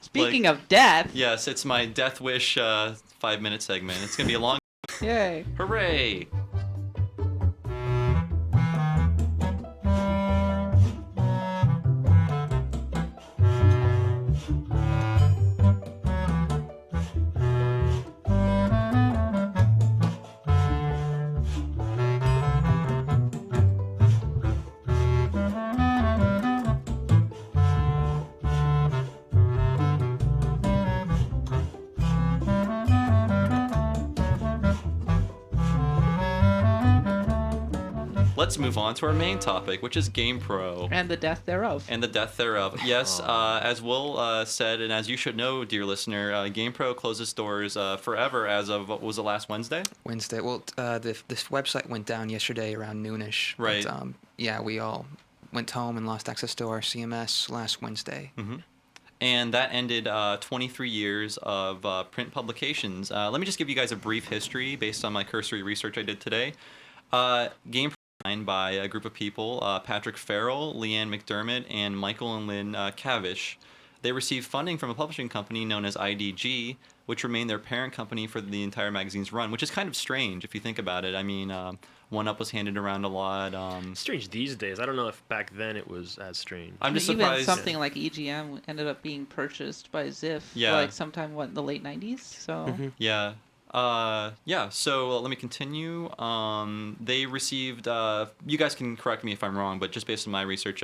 Speaking of death. Yes, it's my Death Wish 5-minute segment. It's going to be a long... Yay. Hooray! Let's move on to our main topic, which is GamePro. And the death thereof. And the death thereof. Yes, as Will said, and as you should know, dear listener, GamePro closes doors forever as of, what was it, last Wednesday? Wednesday. Well, this website went down yesterday around noonish. Right. But, yeah, we all went home and lost access to our CMS last Wednesday. Mm-hmm. And that ended 23 years of print publications. Let me just give you guys a brief history based on my cursory research I did today. GamePro by a group of people, Patrick Farrell, Leanne McDermott, and Michael and Lynn Cavish. They received funding from a publishing company known as IDG, which remained their parent company for the entire magazine's run, which is kind of strange if you think about it. I mean, One-Up was handed around a lot. Strange these days. I don't know if back then it was as strange. I'm just surprised. Even something like EGM ended up being purchased by Ziff like sometime, in the late 90s? So. Mm-hmm. Yeah. So let me continue. They received, you guys can correct me if I'm wrong, but just based on my research,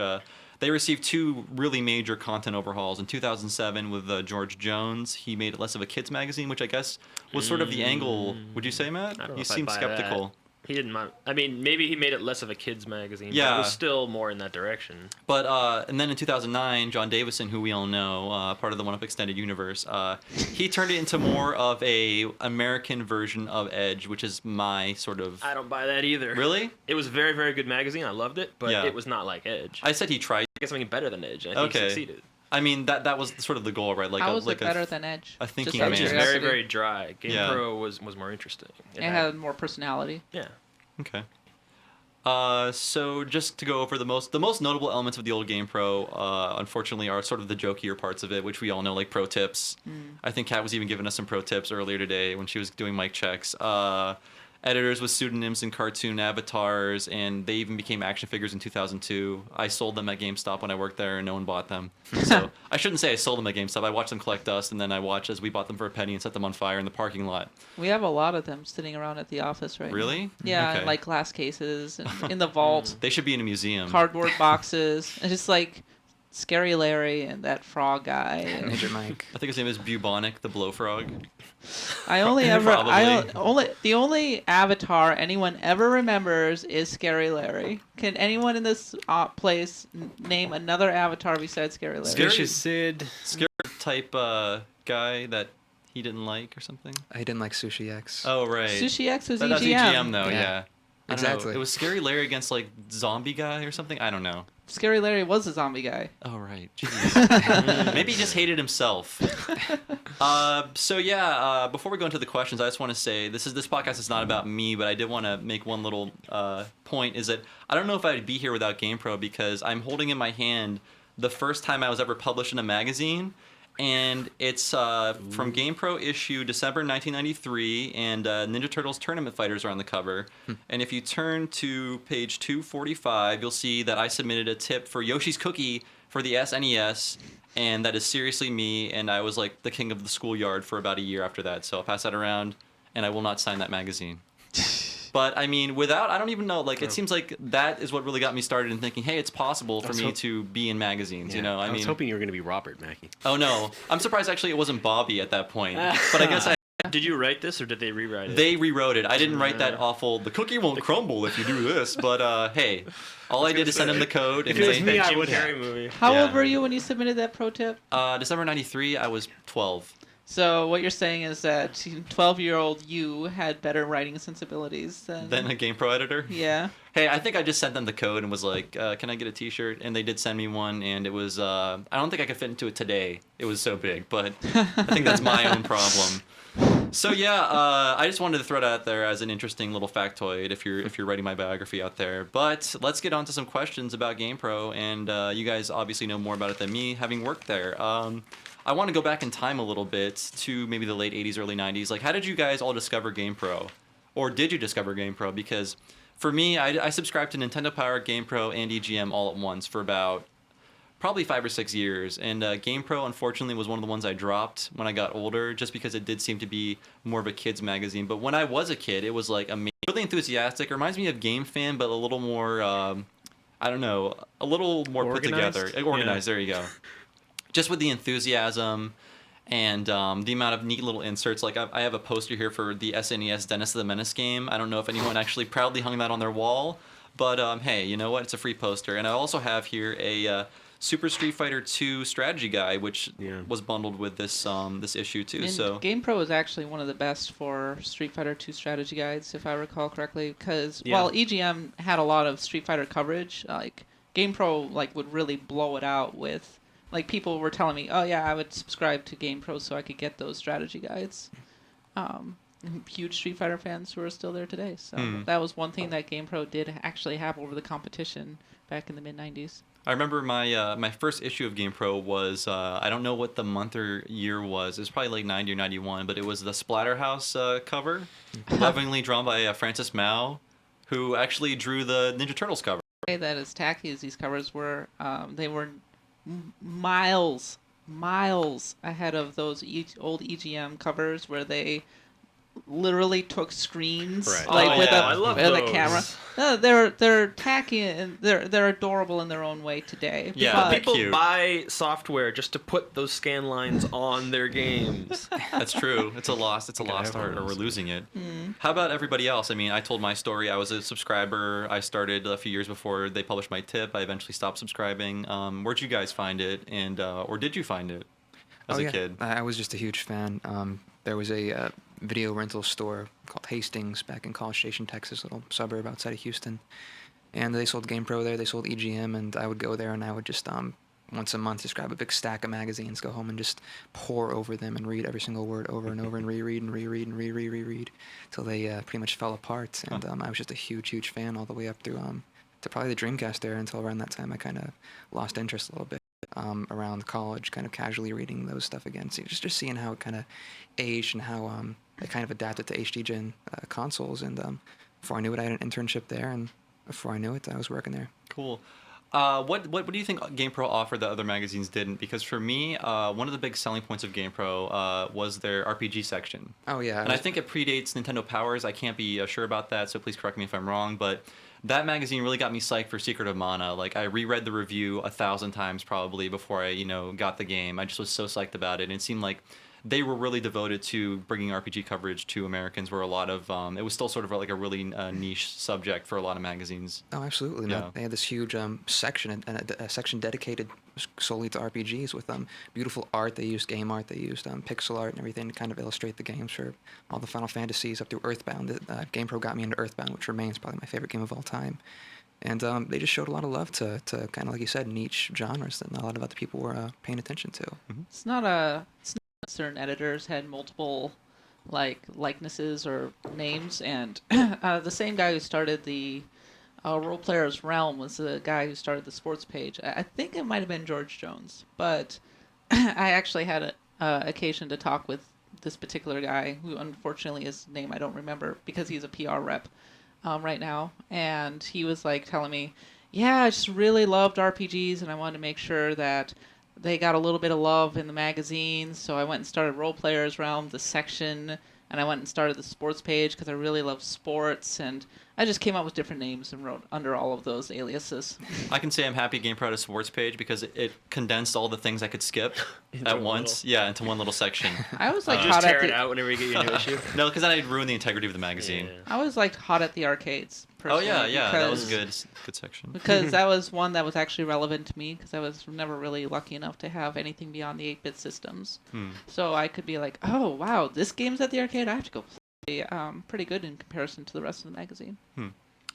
they received 2 really major content overhauls. In 2007 with George Jones, he made it less of a kids magazine, which I guess was sort of the angle. Would you say, Matt? I don't know You if I'd seem buy skeptical. That. He didn't mind. I mean, maybe he made it less of a kids magazine. Yeah. But it was still more in that direction. But, and then in 2009, John Davison, who we all know, part of the One-Up Extended Universe, he turned it into more of a American version of Edge, which is my sort of... I don't buy that either. Really? It was a very, very good magazine. I loved it, but it was not like Edge. I said he tried. I guess something better than Edge, and I think he succeeded. I mean, that was sort of the goal, right? Like How was it better than Edge? A thinking man. Edge is very, very dry. GamePro was more interesting. It had more personality. Yeah. Okay. So just to go over the most notable elements of the old GamePro, unfortunately, are sort of the jokier parts of it, which we all know, like pro tips. I think Kat was even giving us some pro tips earlier today when she was doing mic checks. Editors with pseudonyms and cartoon avatars, and they even became action figures in 2002. I sold them at GameStop when I worked there, and no one bought them. So I shouldn't say I sold them at GameStop. I watched them collect dust, and then I watched as we bought them for a penny and set them on fire in the parking lot. We have a lot of them sitting around at the office right now. Really? Yeah, Okay. in like glass cases, and in the vault. They should be in a museum. Cardboard boxes. And just like Scary Larry and that frog guy. Major Mike. I think his name is Bubonic the Blow Frog. The only avatar anyone ever remembers is Scary Larry. Can anyone in this place name another avatar besides Scary Larry? Vicious Sid. Scary type guy that he didn't like or something. I didn't like Sushi X. Oh right. Sushi X was EGM. That's EGM though, yeah. Exactly. It was Scary Larry against like Zombie Guy or something. I don't know. Scary Larry was a zombie guy. Oh right. Jeez. Maybe he just hated himself. Before we go into the questions, I just want to say this podcast is not about me, but I did want to make one little point. Is that I don't know if I'd be here without GamePro because I'm holding in my hand the first time I was ever published in a magazine. And it's from GamePro issue December 1993, and Ninja Turtles Tournament Fighters are on the cover. And if you turn to page 245, you'll see that I submitted a tip for Yoshi's Cookie for the SNES, and that is seriously me, and I was like the king of the schoolyard for about a year after that. So I'll pass that around, and I will not sign that magazine. But, I mean, I don't even know, like, it seems like that is what really got me started in thinking, hey, it's possible for me to be in magazines, you know? I was hoping you were going to be Robert Mackey. Oh, no. I'm surprised, actually, it wasn't Bobby at that point. But I guess Did you write this, or did they rewrite it? They rewrote it. I didn't write that awful, the cookie won't crumble if you do this. But, hey, all I did is send them the code. If and it was me, I Jim would Carrey movie. How old were you when you submitted that pro tip? December 93, I was 12. So what you're saying is that 12-year-old you had better writing sensibilities than a GamePro editor? Yeah. Hey, I think I just sent them the code and was like, can I get a t-shirt? And they did send me one, and it was, I don't think I could fit into it today. It was so big, but I think that's my own problem. So yeah, I just wanted to throw that out there as an interesting little factoid if you're writing my biography out there. But let's get on to some questions about GamePro, and you guys obviously know more about it than me, having worked there. I want to go back in time a little bit to maybe the late 80s, early 90s. Like, how did you guys all discover GamePro? Or did you discover GamePro? Because for me, I subscribed to Nintendo Power, GamePro, and EGM all at once for about probably 5 or 6 years. And GamePro, unfortunately, was one of the ones I dropped when I got older, just because it did seem to be more of a kid's magazine. But when I was a kid, it was like really enthusiastic. It reminds me of Game Fan, but a little more, I don't know, a little more Organized? put together. Organized, there you go. Just with the enthusiasm and the amount of neat little inserts. Like, I have a poster here for the SNES Dennis the Menace game. I don't know if anyone actually proudly hung that on their wall, but hey, you know what? It's a free poster. And I also have here a Super Street Fighter 2 strategy guide, which was bundled with this this issue too. And So GamePro is actually one of the best for Street Fighter 2 strategy guides, if I recall correctly. Because Yeah. while EGM had a lot of Street Fighter coverage, like GamePro would really blow it out with. Like, people were telling me, oh yeah, I would subscribe to GamePro so I could get those strategy guides. Huge Street Fighter fans who are still there today. So that was one thing that GamePro did actually have over the competition back in the mid-90s. I remember my my first issue of GamePro was I don't know what the month or year was. It was probably like 90 or 91, but it was the Splatterhouse cover, lovingly drawn by Francis Mao, who actually drew the Ninja Turtles cover. That as tacky as these covers were, they were miles ahead of those old EGM covers where they literally took screens Right. like Oh, with yeah, I love a those. camera. No, they're tacky and they're adorable in their own way today. Yeah, but they're People cute. buy software just to put those scan lines on their games. That's true. It's a lost art, or we're losing it. How about everybody else? I mean, I told my story. I was a subscriber. I started a few years before they published my tip. I eventually stopped subscribing. Where'd you guys find it, and or did you find it as a kid? I was just a huge fan. There was a video rental store called Hastings back in College Station, Texas, little suburb outside of Houston. And they sold GamePro there, they sold EGM, and I would go there and I would just once a month just grab a big stack of magazines, go home and just pour over them and read every single word over and over and reread and reread and reread till they pretty much fell apart. And I was just a huge fan all the way up through to probably the Dreamcast era. Until around that time I kind of lost interest a little bit. Around college, kind of casually reading those stuff again. So just seeing how it kind of aged and how it kind of adapted to HD Gen consoles. And before I knew it, I had an internship there, and before I knew it, I was working there. Cool. What do you think GamePro offered that other magazines didn't? Because for me, one of the big selling points of GamePro was their RPG section. Oh yeah, And I think it predates Nintendo Powers. I can't be sure about that, so please correct me if I'm wrong. But that magazine really got me psyched for Secret of Mana. Like, I reread the review 1,000 times probably before I, got the game. I just was so psyched about it. And it seemed like they were really devoted to bringing RPG coverage to Americans, where a lot of it was still sort of like a really niche subject for a lot of magazines. Oh, absolutely. Yeah. No, they had this huge section, and a section dedicated solely to RPGs with beautiful art. They used game art, they used pixel art and everything to kind of illustrate the games for all the Final Fantasies up through Earthbound. GamePro got me into Earthbound, which remains probably my favorite game of all time. And they just showed a lot of love to kind of, like you said, niche genres that not a lot of other people were paying attention to. it's not certain editors had multiple likenesses or names, and the same guy who started the Role Player's Realm was the guy who started the sports page. I think it might have been George Jones, but I actually had an occasion to talk with this particular guy, who unfortunately his name I don't remember because he's a PR rep right now, and he was like telling me, yeah, I just really loved RPGs and I wanted to make sure that they got a little bit of love in the magazines, so I went and started Role Players Realm, the section, and I went and started the sports page because I really love sports, and I just came up with different names and wrote under all of those aliases. I can say I'm happy GamePro had a sports page because it condensed all the things I could skip at once. Yeah, into one little section. I was Just hot tear at it the out whenever you get your new issue. No, because then I'd ruin the integrity of the magazine. Yeah. I always liked hot at the arcades. Oh yeah, personally, that was because- good section. Because that was one that was actually relevant to me, because I was never really lucky enough to have anything beyond the 8-bit systems. So I could be like, oh wow, this game's at the arcade, I have to go play. Pretty good in comparison to the rest of the magazine.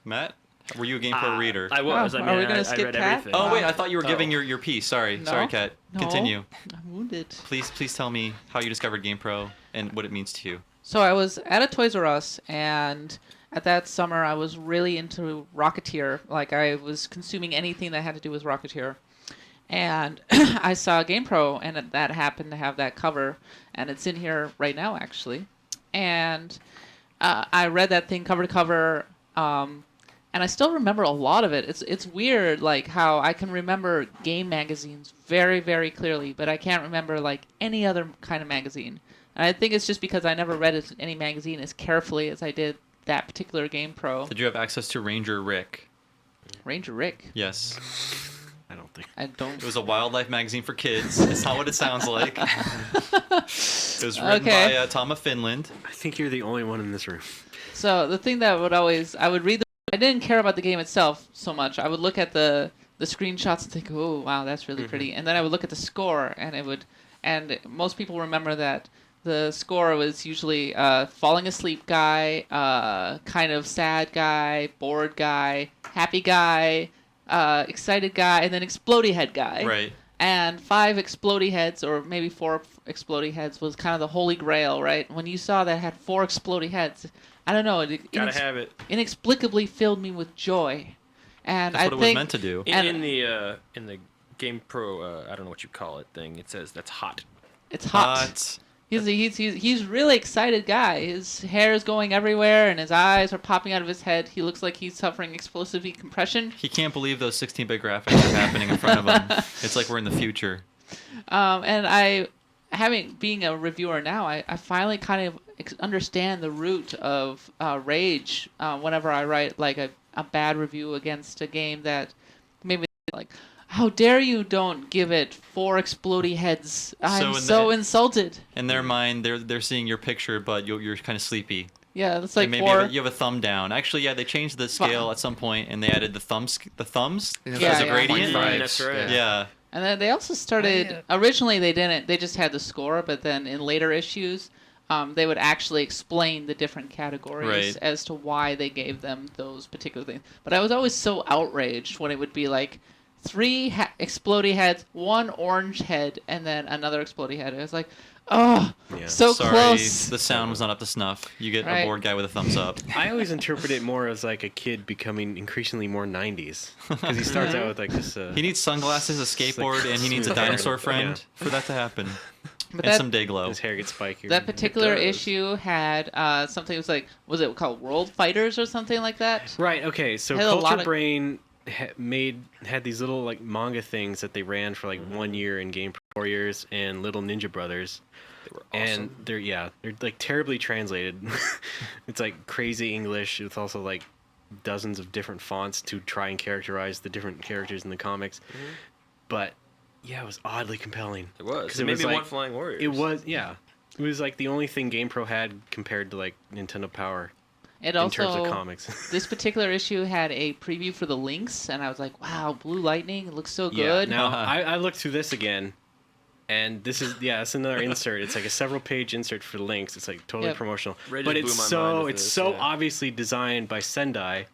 Matt, were you a GamePro reader? I was. Oh, I mean, are we gonna I skip read Kat? everything. Oh wait, I thought you were Oh. giving your piece. Sorry, No. sorry, Kat. No. Continue. I'm wounded. Please tell me how you discovered GamePro and what it means to you. So I was at a Toys R Us, and at that summer I was really into Rocketeer. Like I was consuming anything that had to do with Rocketeer. And I saw GamePro, and that happened to have that cover, and it's in here right now actually. And I read that thing cover to cover, and I still remember a lot of it. It's weird, like how I can remember game magazines very, very clearly, but I can't remember like any other kind of magazine. And I think it's just because I never read any magazine as carefully as I did that particular GamePro. Did you have access to Ranger Rick? Ranger Rick? Yes. I don't think. I don't. It was a wildlife magazine for kids. It's not what it sounds like. It was written Okay. by Tom of Finland. I think you're the only one in this room. So the thing that I would read. I didn't care about the game itself so much. I would look at the screenshots and think, oh wow, that's really pretty. And then I would look at the score, and most people remember that the score was usually falling asleep guy, kind of sad guy, bored guy, happy guy, excited guy, and then explodey head guy. Right. And 5 explodey heads, or maybe 4 explodey heads, was kind of the holy grail, right? When you saw that it had 4 explodey heads, I don't know, it Gotta have it. inexplicably filled me with joy. And That's I what it think was meant to do. In the Game Pro, I don't know what you call it thing. It says that's hot. it's hot. He's really excited guy. His hair is going everywhere, and his eyes are popping out of his head. He looks like he's suffering explosive decompression. He can't believe those 16-bit graphics are happening in front of him. It's like we're in the future. And being a reviewer now, I finally kind of understand the root of rage whenever I write like a bad review against a game that maybe like, how dare you don't give it 4 explodey heads? I'm so insulted. In their mind, they're seeing your picture, but you're kind of sleepy. Yeah, it's like And maybe 4. you have a thumb down. Actually, yeah, they changed the scale at some point, and they added the thumbs Yeah, as a yeah. gradient. 0.5, That's right. Yeah. And then they also started. Originally, they didn't. They just had the score, but then in later issues, they would actually explain the different categories Right. as to why they gave them those particular things. But I was always so outraged when it would be like 3 explodey heads, 1 orange head, and then another explodey head. It was like, oh, Yeah. so Sorry, close. the sound was not up to snuff. You get Right. a bored guy with a thumbs up. I always interpret it more as like a kid becoming increasingly more 90s. Because he starts out with like this. He needs sunglasses, a skateboard, and he needs a dinosaur friend Yeah. for that to happen. But And that- some day glow. His hair gets spikier. That particular does. issue had something. It was like, was it called World Fighters or something like that? Right. Okay. So Had a lot Culture of- Brain had these little like manga things that they ran for like 1 year in Game Warriors and Little Ninja Brothers. They were And awesome. they're like terribly translated. It's like crazy English. It's also like dozens of different fonts to try and characterize the different characters in the comics. But yeah, it was oddly compelling. It was. 'Cause It it made was me like- want Flying Warriors. It was, yeah. It was like the only thing GamePro had compared to like Nintendo Power It in terms also of comics. this particular issue had a preview for the Lynx, and I was like, wow, Blue Lightning, it looks so Yeah. good. Now I looked through this again, and this is it's another insert. It's like a several page insert for Lynx. It's like totally Yep. promotional, Ray but just it's blew my mind so with it's this, so yeah. obviously designed by Sendai,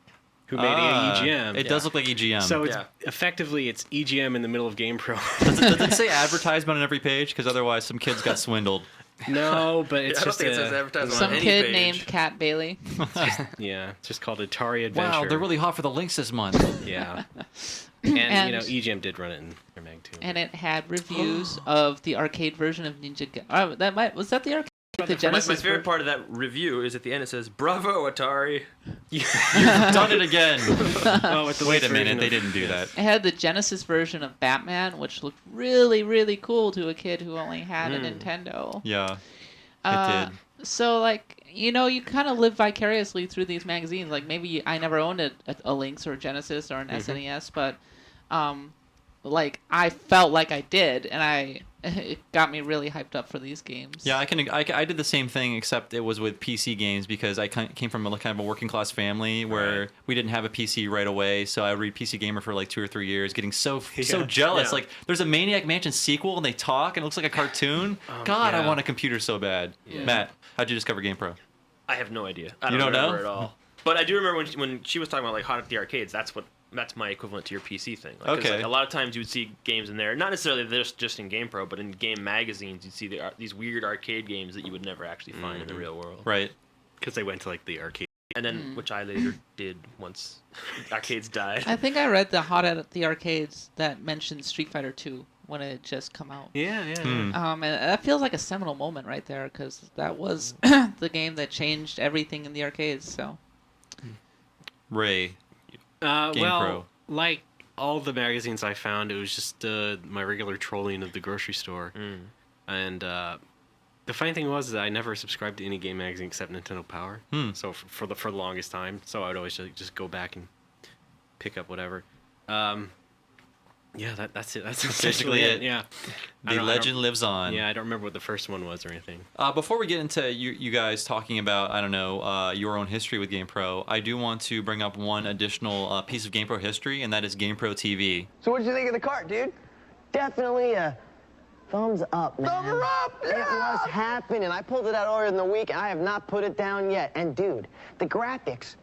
who made Ah, EGM. It does look like EGM. So it's Yeah. effectively it's EGM in the middle of GamePro. does it say advertisement on every page? Because otherwise, some kids got swindled. No, but it's I don't just think it says a, advertisement Some on any kid page. named Cat Bailey. it's just called Atari Adventure. Wow, they're really hot for the links this month. yeah. And, And- you know EGM did run it in their mag too. And it had reviews of the arcade version of Ninja was that the arcade? The My Genesis favorite version? part of that review is at the end it says, "Bravo, Atari." You've done it again. Oh, with the Wait a version minute, they of- didn't do that. It had the Genesis version of Batman, which looked really, really cool to a kid who only had a Nintendo. Yeah, Uh, it did. So, like, you know, you kind of live vicariously through these magazines. Like, maybe I never owned a Lynx or a Genesis or an SNES, but, like, I felt like I did, and it got me really hyped up for these games. Yeah, I did the same thing, except it was with PC games because I came from a kind of a working class family where we didn't have a PC right away. So I read PC Gamer for like 2 or 3 years, getting so jealous. Yeah. Like, there's a Maniac Mansion sequel and they talk and it looks like a cartoon. God, I yeah. want a computer so bad. Matt, how'd you discover GamePro? I have no idea. I You don't don't remember know? at all. But I do remember when she was talking about like hot at the arcades. That's what that's my equivalent to your PC thing. Like, 'cause, Okay. like, a lot of times you would see games in there, not necessarily just in GamePro, but in game magazines, you'd see these weird arcade games that you would never actually find in the real world. Right. Because they went to like the arcade. And then, which I later did once arcades died. I think I read the Hot at the Arcades that mentioned Street Fighter 2 when it had just come out. Yeah, yeah. Hmm. And that feels like a seminal moment right there because that was the game that changed everything in the arcades. So Ray. Well, GamePro. like all the magazines I found, it was just my regular trolling of the grocery store. And the funny thing was that I never subscribed to any game magazine except Nintendo Power. So for the longest time, so I would always just go back and pick up whatever. Yeah, that's it. That's Basically essentially it. Yeah. The legend lives on. Yeah, I don't remember what the first one was or anything. Before we get into you guys talking about, I don't know, your own history with GamePro, I do want to bring up one additional piece of GamePro history, and that is GamePro TV. So what did you think of the cart, dude? Definitely a thumbs up, man. Thumbs up, It yeah! was happening. I pulled it out earlier in the week, and I have not put it down yet. And, dude, the graphics,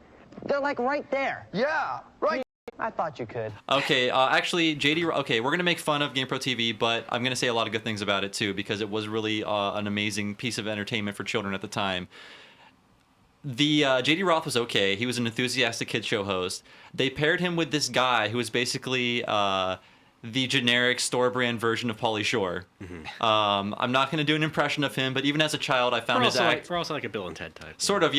they're like right there. Yeah, right. I thought you could. Okay, actually, JD. Okay, we're gonna make fun of GamePro TV, but I'm gonna say a lot of good things about it too because it was really an amazing piece of entertainment for children at the time. The JD Roth was okay. He was an enthusiastic kid show host. They paired him with this guy who was basically the generic store brand version of Pauly Shore. I'm not going to do an impression of him, but even as a child, I found his act We're also like a Bill and Ted type. sort of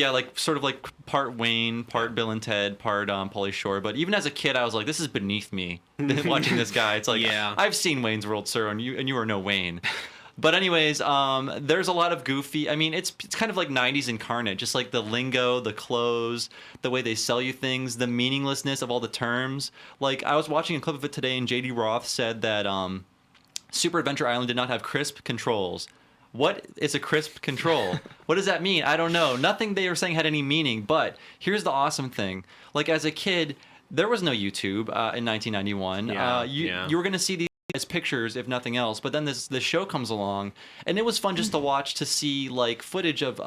like part Wayne, part Bill and Ted, part Pauly Shore. But even as a kid, I was like, this is beneath me. Watching this guy, it's like, Yeah. I've seen Wayne's World, sir, and you are no Wayne. But anyways, there's a lot of goofy. I mean, it's kind of like '90s incarnate, just like the lingo, the clothes, the way they sell you things, the meaninglessness of all the terms. Like I was watching a clip of it today, and JD Roth said that Super Adventure Island did not have crisp controls. What is a crisp control? What does that mean? I don't know. Nothing they were saying had any meaning. But here's the awesome thing: like as a kid, there was no YouTube in 1991. Yeah, You were gonna see these as pictures if nothing else, but then this show comes along and it was fun just to watch, to see like footage of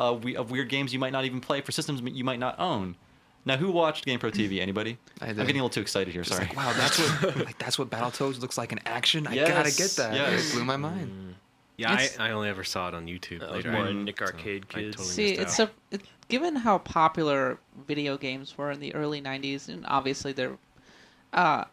weird games you might not even play for systems you might not own. Now, who watched GamePro TV? Anybody? I I'm did. getting a little too excited here. Just Sorry. like, wow, that's what Battletoads looks like in action. I Yes, gotta get that. yes. It blew my mind. Yeah, It's- I only ever saw it on YouTube That was later. more on, Nick Arcade I Kids. totally See, missed out. given how popular video games were in the early '90s, and obviously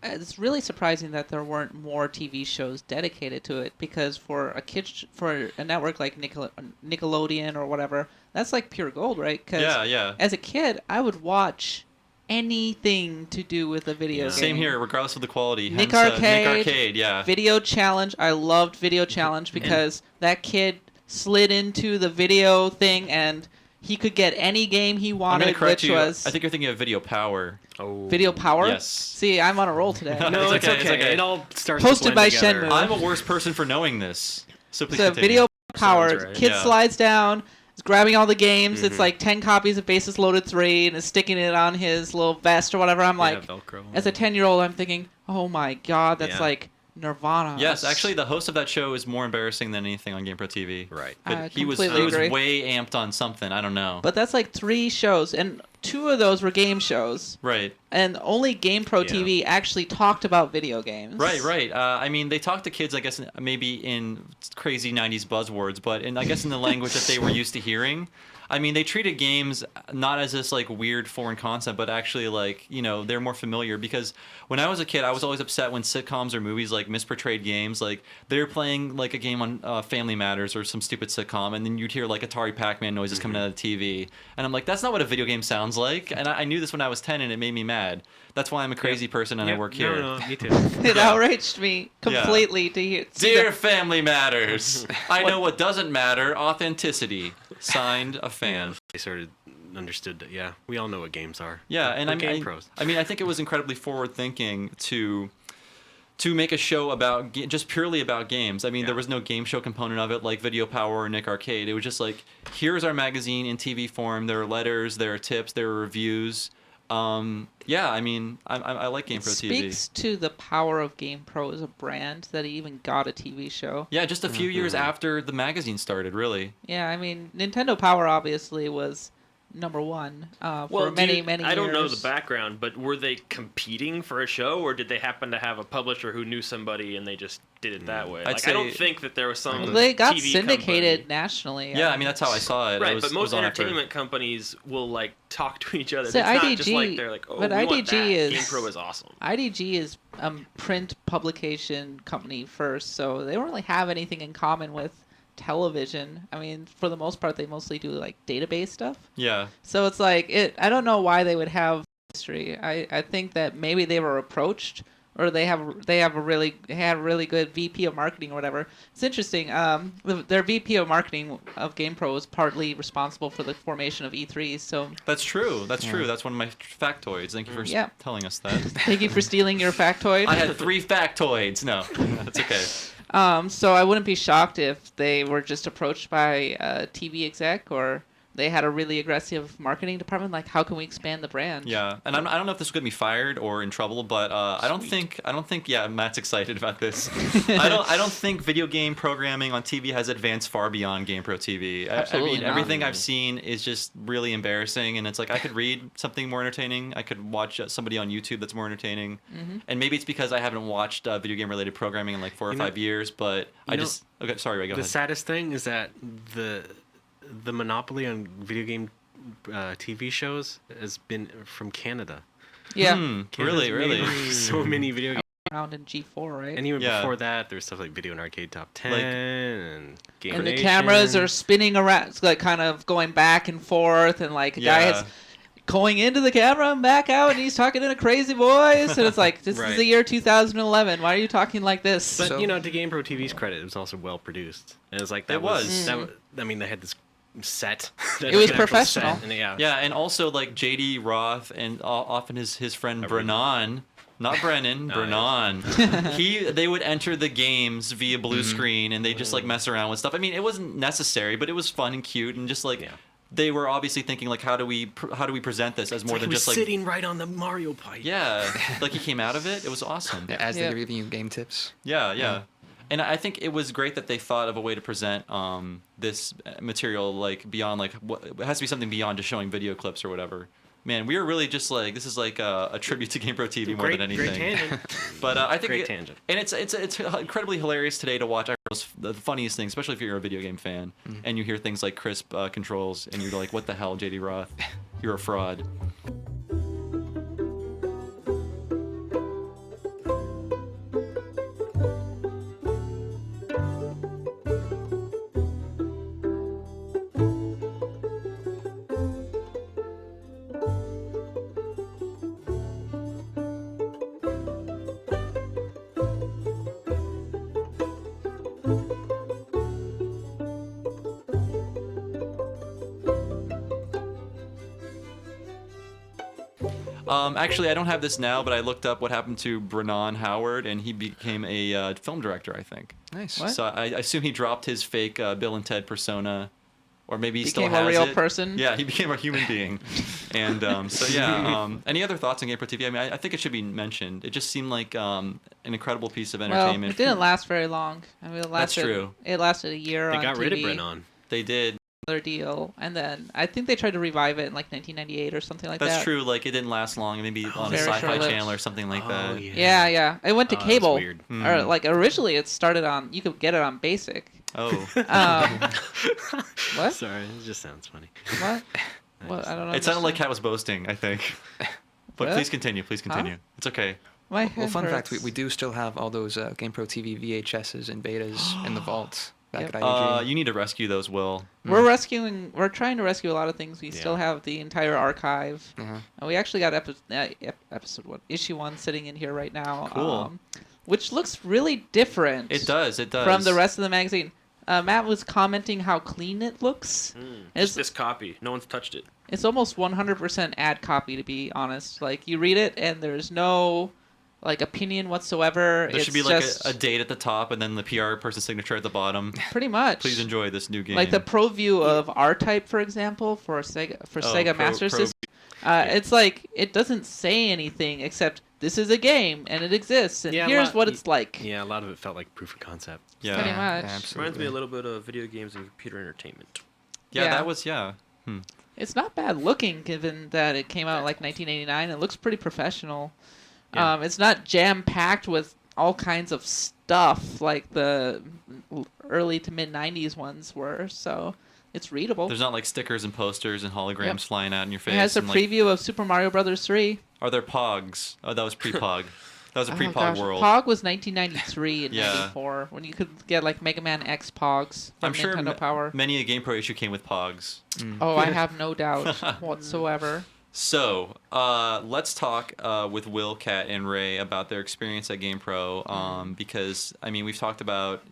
it's really surprising that there weren't more TV shows dedicated to it. Because for a network like Nickelodeon or whatever, that's like pure gold, right? 'Cause Yeah. as a kid, I would watch anything to do with a video game. Same here, regardless of the quality. Nick Hence, Arcade, Nick Arcade, yeah. Video Challenge. I loved Video Challenge because that kid slid into the video thing and he could get any game he I'm wanted, gonna correct which you. was I think you're thinking of Video Power. Oh. Video Power. Yes. See, I'm on a roll today. No, It's it's okay, okay. it's okay. It all starts Posted to by blend together. Shenmue. I'm a worse person for knowing this. So please So continue. Video Power. Sounds right. Kid Yeah. slides down, is grabbing all the games. Mm-hmm. It's like 10 copies of Basis Loaded 3 and is sticking it on his little vest or whatever. I'm like, Velcro. as a 10-year-old, I'm thinking, oh my god, that's Yeah. like Nirvana. Yes, actually, the host of that show is more embarrassing than anything on GamePro TV. Right. But I he was completely agree. way amped on something. I don't know. But that's like 3 shows, and 2 of those were game shows. Right. And only GamePro Yeah. TV actually talked about video games. Right. I mean, they talk to kids, I guess, maybe in crazy '90s buzzwords, but I guess in the language that they were used to hearing. I mean, they treated games not as this like weird foreign concept, but actually like, they're more familiar. Because when I was a kid, I was always upset when sitcoms or movies like misportrayed games. Like they were playing like a game on Family Matters or some stupid sitcom, and then you'd hear like Atari Pac-Man noises coming out of the TV, and I'm like, that's not what a video game sounds like. And I knew this when I was 10, and it made me mad. That's why I'm a crazy person and I Yep. work here. No, me too. It outraged me completely to hear. see Dear that- Family Matters, I know what doesn't matter: authenticity. Signed, a fan. They sort of understood that. Yeah, we all know what games are. Yeah, and We're I game mean, pros. I think it was incredibly forward-thinking to make a show about just purely about games. I mean, there was no game show component of it like Video Power or Nick Arcade. It was just like, here's our magazine in TV form. There are letters, there are tips, there are reviews. Yeah, I mean, I like GamePro TV. speaks to the power of GamePro as a brand that he even got a TV show. Yeah, just a few years after the magazine started, really. Yeah, I mean, Nintendo Power obviously was number one Well, for many, dude, many years. I don't know the background, but were they competing for a show, or did they happen to have a publisher who knew somebody and they just did it that way? I'd I say- don't think that there was some. They got TV syndicated company. nationally. Yeah, I mean that's how I saw it. Right, it was, but it most was on it for- entertainment companies will like talk to each other. So it's not just IDG like they're like, oh, but we want IDG that. is- GamePro is awesome. IDG is a print publication company first, so they don't really have anything in common with television. I mean, for the most part, they mostly do like database stuff. Yeah. So it's like I don't know why they would have history. I think that maybe they were approached, or they had a really good VP of marketing or whatever. It's interesting. Their VP of marketing of GamePro was partly responsible for the formation of E3. So That's true. That's true. That's one of my factoids. Thank you for Yeah. telling us that. thank you for stealing your factoid. I had 3 factoids. No, that's okay. So I wouldn't be shocked if they were just approached by a TV exec, or they had a really aggressive marketing department. Like, how can we expand the brand? Yeah, and I don't know if this is gonna be fired or in trouble, but I don't think. Yeah, Matt's excited about this. I don't think video game programming on TV has advanced far beyond GamePro TV. Absolutely I mean, not. everything I've seen is just really embarrassing, and it's like I could read something more entertaining. I could watch somebody on YouTube that's more entertaining, and maybe it's because I haven't watched video game related programming in like 4 or 5 years. But I just okay. Sorry, Ray, go The ahead. saddest thing is that the monopoly on video game TV shows has been from Canada. Yeah. Really, really. Canada's made so many video games. Around in G4, right? And even Yeah. before that, there's stuff like Video and Arcade Top 10 Like- and Game And the Nation. cameras are spinning around, like kind of going back and forth, and like a guy Yeah. is going into the camera and back out, and he's talking in a crazy voice, and it's like, this is Right. the year 2011. Why are you talking like this? But, So- you know, to GamePro TV's credit, it was also well produced. And it's like, that It was. I mean, they had this set. It was an actual professional. set, and yeah. Yeah, and also like JD Roth and often his friend Brennan, not Brennan, Brennan. They would enter the games via blue screen, and they just like mess around with stuff. I mean, it wasn't necessary, but it was fun and cute, and just like Yeah. they were obviously thinking like, how do we present this as more Like, than he was just like sitting right on the Mario pipe. yeah, like he came out of it. It was awesome. As Yeah. they give you game tips. Yeah. And I think it was great that they thought of a way to present this material like beyond like it has to be something beyond just showing video clips or whatever. Man, we are really just like this is like a tribute to GamePro TV more than anything. Great tangent. But I think Great tangent. and it's incredibly hilarious today to watch. The funniest thing, especially if you're a video game fan, and you hear things like crisp controls, and you're like, "What the hell, JD Roth? You're a fraud." Actually, I don't have this now, but I looked up what happened to Brennan Howard, and he became a film director, I think. Nice. What? So I assume he dropped his fake Bill and Ted persona, or maybe he still Became a has real it. person? Yeah, he became a human being. And so yeah, any other thoughts on GamePro TV? I mean, I think it should be mentioned. It just seemed like an incredible piece of Well, entertainment. it didn't last very long. I mean, That's true. It lasted a year They on got TV. rid of Brennan. They did. Another deal, and then I think they tried to revive it in like 1998 or something like That's that. true. Like it didn't last long. Maybe on a Very Sci-Fi short-lived. channel or something like that. Yeah. It went to Oh, that's cable. weird. Or like originally it started on. You could get it on Basic. Oh. What? Sorry, it just sounds funny. What? What? I don't know. It sounded like Cat was boasting, I think. But What? please continue. Please continue. It's okay. My Well, head fun fact, hurts. we do still have all those GamePro TV VHSs and betas in the vault back Yep. at IDG. You need to rescue those, Will. We're trying to rescue a lot of things. We still Yeah. have the entire archive. Uh-huh. And we actually got episode 1, issue 1 sitting in here right now. Cool. Which looks really different. It does. It does. From the rest of the magazine. Matt was commenting how clean it looks. It's, Just this copy. No one's touched it. it's almost 100% ad copy, to be honest. Like, you read it, and there's no, like, opinion whatsoever. There It's should be like just a date at the top and then the PR person's signature at the bottom. pretty much. Please enjoy this new game. Like the Pro View of R-Type, for example, for Sega Pro- Master Pro- System. It's like it doesn't say anything except this is a game and it exists and Yeah, here's what it's like. Yeah, a lot of it felt like proof of concept. Yeah. Pretty Yeah, much. absolutely. Reminds me a little bit of video games and computer entertainment. Yeah, Yeah. that was yeah. It's not bad looking, given that it came out like 1989. It looks pretty professional. Yeah. It's not jam packed with all kinds of stuff like the early to mid 90s ones were. So it's readable. There's not like stickers and posters and holograms Yep. flying out in your face. It has a and, like, preview of Super Mario Brothers 3. are there Pogs? Oh, that was pre-Pog. That was a Oh, pre-Pog gosh. world. Pog was 1993 and Yeah. 94 when you could get like Mega Man X Pogs from I'm sure Nintendo Power. many a GamePro issue came with Pogs. Oh, I have no doubt whatsoever. So, let's talk with Will, Kat, and Ray about their experience at GamePro. Because, I mean, we've talked about,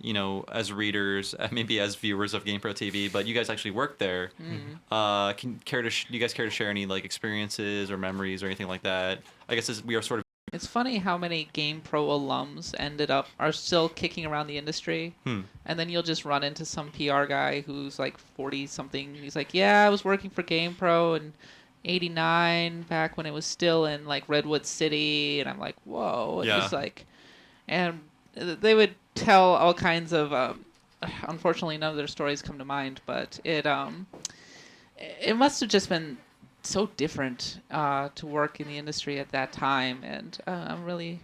as readers, maybe as viewers of GamePro TV, but you guys actually worked there. Do you guys care to share any, like, experiences or memories or anything like that? I guess we are sort of... It's funny how many GamePro alums are still kicking around the industry. And then you'll just run into some PR guy who's like 40 something. He's like, yeah, I was working for GamePro in 89 back when it was still in like Redwood City. And I'm like, whoa. It Yeah. was like, and they would tell all kinds of, unfortunately none of their stories come to mind, but it must have just been so different to work in the industry at that time, and I'm really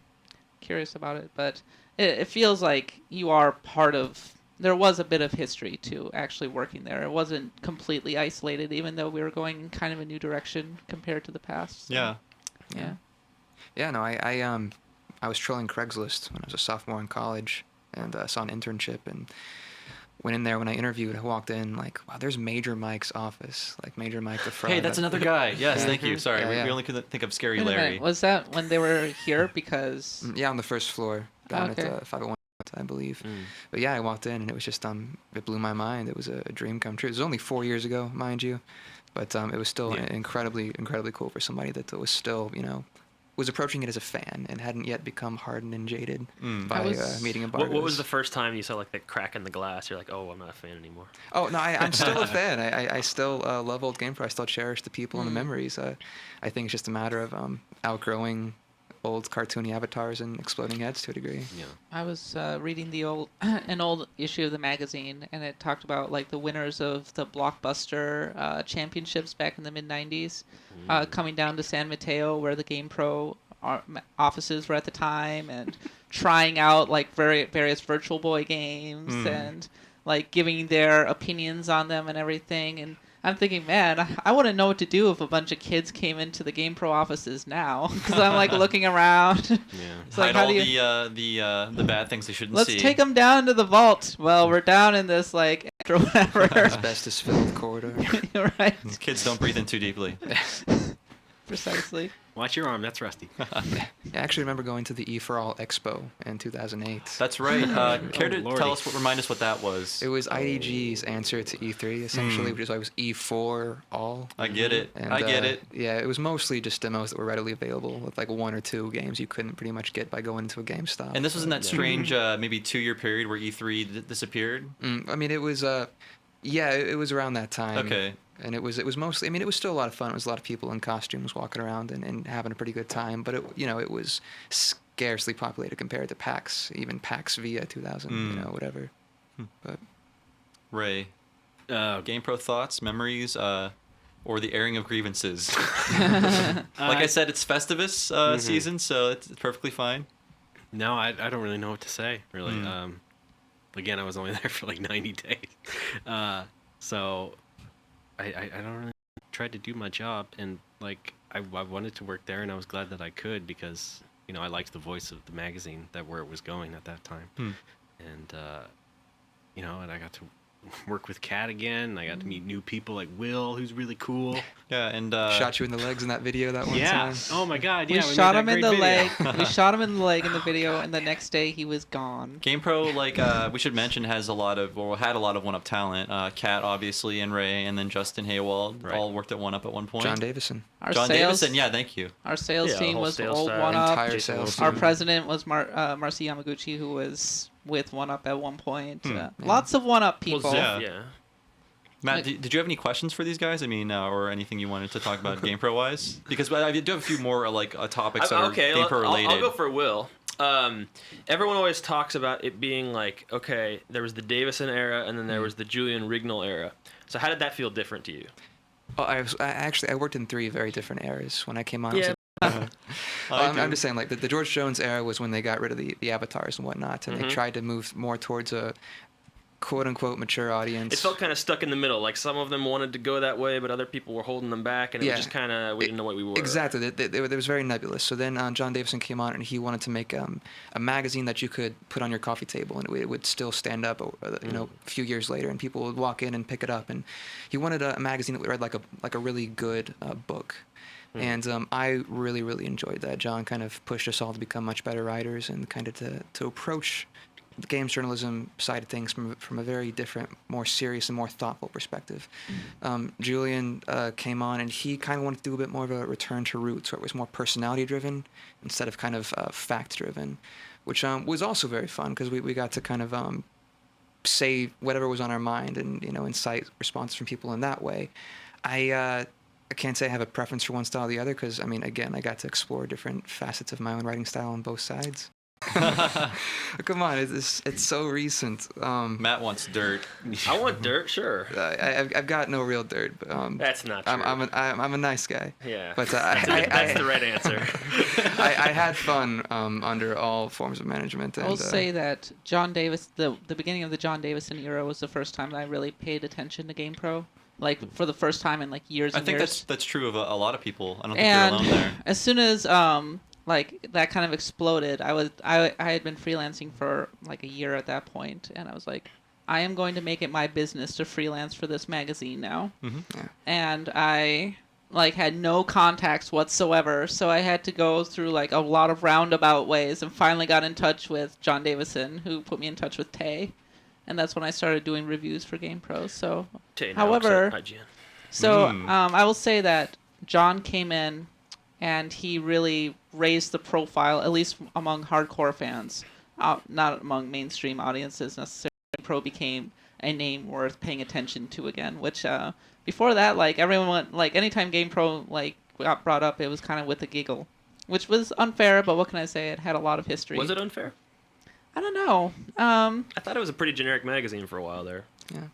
curious about it. But it feels like you are part of. There was a bit of history to actually working there. It wasn't completely isolated, even though we were going in kind of a new direction compared to the past. So, Yeah. Yeah. Yeah, no, I was trolling Craigslist when I was a sophomore in college, and saw an internship, and went in there. When I interviewed, I walked in like, wow, there's Major Mike's office, like Major Mike the Frog. Hey, that's another guy. Yes, Yeah. thank you. Sorry, Yeah, we yeah. only could think of Scary Wait a Larry. minute, was that when they were here? Because Yeah, on the first floor down Okay. at 501, I believe. But yeah, I walked in and it was just it blew my mind. It was a dream come true. It was only 4 years ago, mind you, but it was still incredibly cool for somebody that was still was approaching it as a fan and hadn't yet become hardened and jaded by meeting a bar. What was the first time you saw like that crack in the glass? You're like, oh, I'm not a fan anymore. Oh no, I'm still a fan. I still love old GamePro. I still cherish the people and the memories. I think it's just a matter of outgrowing old cartoony avatars and exploding heads to a degree. Yeah. I was reading an old issue of the magazine, and it talked about like the winners of the Blockbuster championships back in the mid '90s, coming down to San Mateo, where the GamePro offices were at the time, and trying out like various Virtual Boy games and like giving their opinions on them and everything. And I'm thinking, man, I wouldn't know what to do if a bunch of kids came into the GamePro offices now, because I'm like looking around. Yeah. It's like, Hide how all do you... the bad things they shouldn't Let's see. take them down to the vault. Well, we're down in this like or whatever. Asbestos-filled corridor. You're right. Kids don't breathe in too deeply. Precisely. Watch your arm. That's rusty. I actually remember going to the E4All Expo in 2008. That's right. Care to Lordy. tell us, remind us what that was? It was IDG's answer to E3, essentially, which is why it was E4 All. I get it. And, I get it. Yeah, it was mostly just demos that were readily available with like 1 or 2 games you couldn't pretty much get by going into a GameStop. And this was in that strange, maybe 2-year period where E3 disappeared. I mean, it was it was around that time. Okay. And it was mostly, I mean, it was still a lot of fun. It was a lot of people in costumes walking around and having a pretty good time. But it was scarcely populated compared to PAX, even PAX Via 2000, whatever. But Ray, GamePro thoughts, memories, or the airing of grievances. Like I said, it's Festivus season, so it's perfectly fine. No, I don't really know what to say, really. Again, I was only there for like 90 days. So I don't really try to do my job, and like I wanted to work there, and I was glad that I could, because I liked the voice of the magazine, where it was going at that time. And and I got to work with Kat again. I got to meet new people like Will, who's really cool. Yeah, and shot you in the legs in that video that one time. Oh my God. Yeah. We shot him in the leg. Video. We shot him in the leg in the video, and the next day he was gone. GamePro, like we should mention, had a lot of one-up talent. Kat, obviously, and Ray, and then Justin Haywald all worked at one-up at one point. John Davison. John Davison, yeah, thank you. Our sales Yeah, the team whole was sales old staff. One Up. Entire sales Our team. president was Marcy Yamaguchi, who was with One Up at one point. Lots of One Up people. Yeah. Yeah. Matt, did you have any questions for these guys? I mean, or anything you wanted to talk about GamePro-wise? Because I do have a few more topics that are GamePro-related. I'll go for Will. Everyone always talks about it being like, okay, there was the Davison era, and then there was the Julian Rignall era. So how did that feel different to you? Oh, I worked in 3 very different eras when I came on. It was Yeah. I'm just saying, like the George Jones era was when they got rid of the avatars and whatnot, and they tried to move more towards a quote unquote mature audience. It felt kind of stuck in the middle. Like some of them wanted to go that way, but other people were holding them back, and it was just kind of we didn't know what we were. Exactly, it was very nebulous. So then John Davison came on, and he wanted to make a magazine that you could put on your coffee table, and it would still stand up, a few years later, and people would walk in and pick it up. And he wanted a magazine that would read like a really good book. And I really, really enjoyed that. John kind of pushed us all to become much better writers and kind of to approach the games journalism side of things from a very different, more serious and more thoughtful perspective. Julian came on, and he kind of wanted to do a bit more of a return to roots, where it was more personality-driven instead of kind of fact-driven, which was also very fun because we got to kind of say whatever was on our mind and, incite responses from people in that way. I can't say I have a preference for one style or the other because, I mean, again, I got to explore different facets of my own writing style on both sides. Come on, it's so recent. Matt wants dirt. I want dirt, sure. I've got no real dirt. But, That's not true. I'm a nice guy. Yeah. But that's the right answer. I had fun under all forms of management. And, I will say that John Davis, the beginning of the John Davison era was the first time that I really paid attention to GamePro. Like for the first time in like years I and think years. that's true of a lot of people. I don't think And you're alone there. as soon as like that kind of exploded, I had been freelancing for like a year at that point, and I was like, I am going to make it my business to freelance for this magazine now. Mm-hmm. Yeah. And I like had no contacts whatsoever, so I had to go through like a lot of roundabout ways, and finally got in touch with John Davison, who put me in touch with Tay, and that's when I started doing reviews for GamePro. So, Tay, now however, upset IGN. so I will say that John came in, and he really raised the profile, at least among hardcore fans, not among mainstream audiences necessarily. Pro became a name worth paying attention to again, which before that, like everyone, like anytime GamePro like got brought up, it was kind of with a giggle, which was unfair. But what can I say? It had a lot of history. Was it unfair? I don't know. I thought it was a pretty generic magazine for a while there.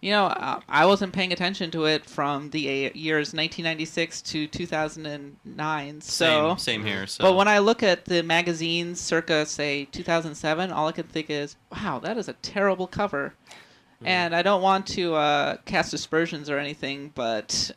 You know, I wasn't paying attention to it from the years 1996 to 2009. So Same here. So. But when I look at the magazines circa, say, 2007, all I can think is, wow, that is a terrible cover. And I don't want to cast aspersions or anything, but,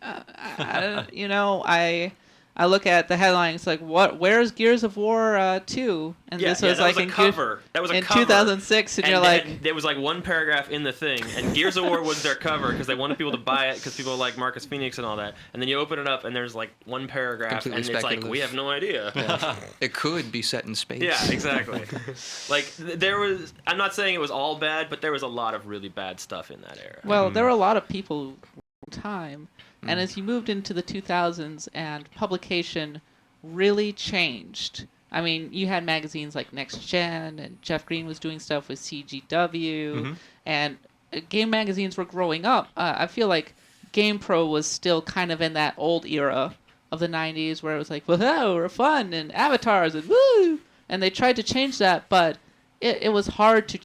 I look at the headlines like, where's Gears of War 2? And this was that like was a cover. That was a in cover. 2006, and you're like... There was like one paragraph in the thing, and Gears of War was their cover because they wanted people to buy it because people like Marcus Phoenix and all that. And then you open it up, and there's like one paragraph, Completely and it's like, speculative. we have no idea. Yeah. It could be set in space. Yeah, exactly. Like, there was... I'm not saying it was all bad, but there was a lot of really bad stuff in that era. Well, there were a lot of people time, and as you moved into the 2000s and publication really changed. I mean, you had magazines like Next Gen, and Jeff Green was doing stuff with CGW, and game magazines were growing up. I feel like GamePro was still kind of in that old era of the 90s where it was like, whoa, we're fun, and avatars, and woo! And they tried to change that, but it was hard to